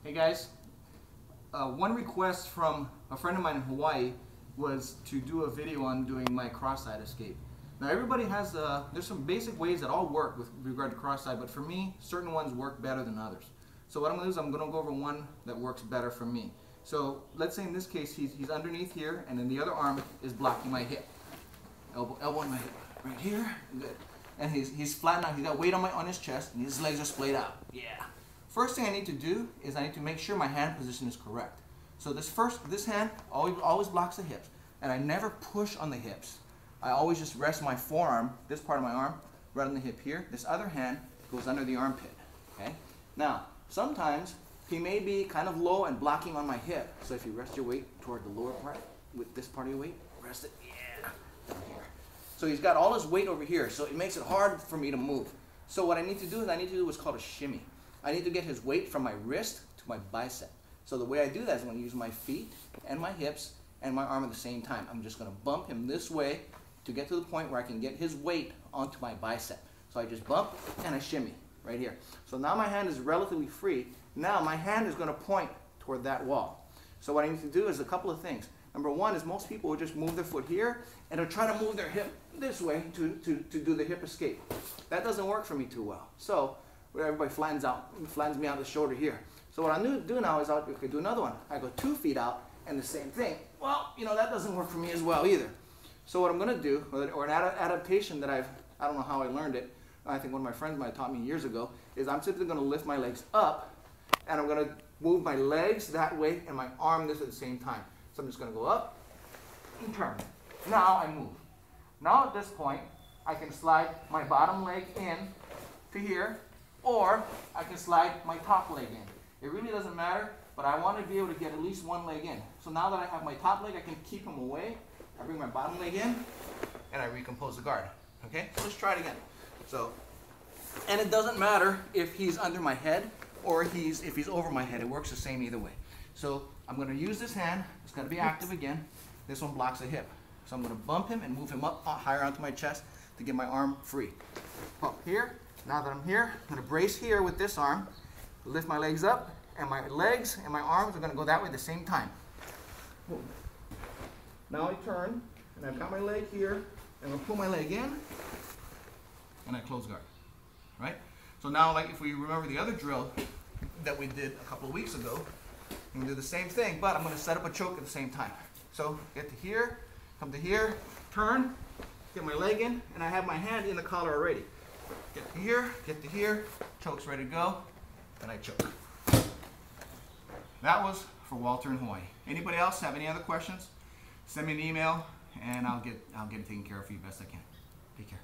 Hey guys, one request from a friend of mine in Hawaii was to do a video on doing my cross-side escape. Now everybody has, there's some basic ways that all work with regard to cross-side, but for me, certain ones work better than others. So what I'm going to do is I'm going to go over one that works better for me. So let's say in this case he's underneath here, and then the other arm is blocking my hip. Elbow on my hip, right here, good. And he's flat now, he's got weight on his chest, and his legs are splayed out. Yeah. First thing I need to do is I need to make sure my hand position is correct. So this hand always blocks the hips, and I never push on the hips. I always just rest my forearm, this part of my arm, right on the hip here. This other hand goes under the armpit. Okay. Now sometimes he may be kind of low and blocking on my hip. So if you rest your weight toward the lower part with this part of your weight, rest it, yeah, down here. So he's got all his weight over here, so it makes it hard for me to move. So what I need to do is what's called a shimmy. I need to get his weight from my wrist to my bicep. So the way I do that is I'm going to use my feet and my hips and my arm at the same time. I'm just going to bump him this way to get to the point where I can get his weight onto my bicep. So I just bump and I shimmy right here. So now my hand is relatively free. Now my hand is going to point toward that wall. So what I need to do is a couple of things. Number one is most people will just move their foot here and they'll try to move their hip this way to do the hip escape. That doesn't work for me too well. So everybody flattens me out the shoulder here. So what I do now is I could do another one. I go 2 feet out and the same thing. Well, you know, that doesn't work for me as well either. So what I'm going to do, or an adaptation that I don't know how I learned it, I think one of my friends might have taught me years ago, is I'm simply going to lift my legs up and I'm going to move my legs that way and my arm this at the same time. So I'm just going to go up and turn. Now I move. Now at this point, I can slide my bottom leg in to here, or I can slide my top leg in. It really doesn't matter, but I want to be able to get at least one leg in. So now that I have my top leg, I can keep him away. I bring my bottom leg in, and I recompose the guard. Okay, so let's try it again. So, and it doesn't matter if he's under my head or if he's over my head. It works the same either way. So I'm going to use this hand. It's going to be active again. This one blocks the hip. So I'm going to bump him and move him up higher onto my chest to get my arm free. Up here. Now that I'm here, I'm going to brace here with this arm, lift my legs up, and my legs and my arms are going to go that way at the same time. Now I turn, and I've got my leg here, and I'm going to pull my leg in, and I close guard. Right? So now, like if we remember the other drill that we did a couple of weeks ago, I'm going to do the same thing, but I'm going to set up a choke at the same time. So get to here, come to here, turn, get my leg in, and I have my hand in the collar already. Get to here, choke's ready to go, and I choke. That was for Walter in Hawaii. Anybody else have any other questions? Send me an email, and I'll get it taken care of for you best I can. Take care.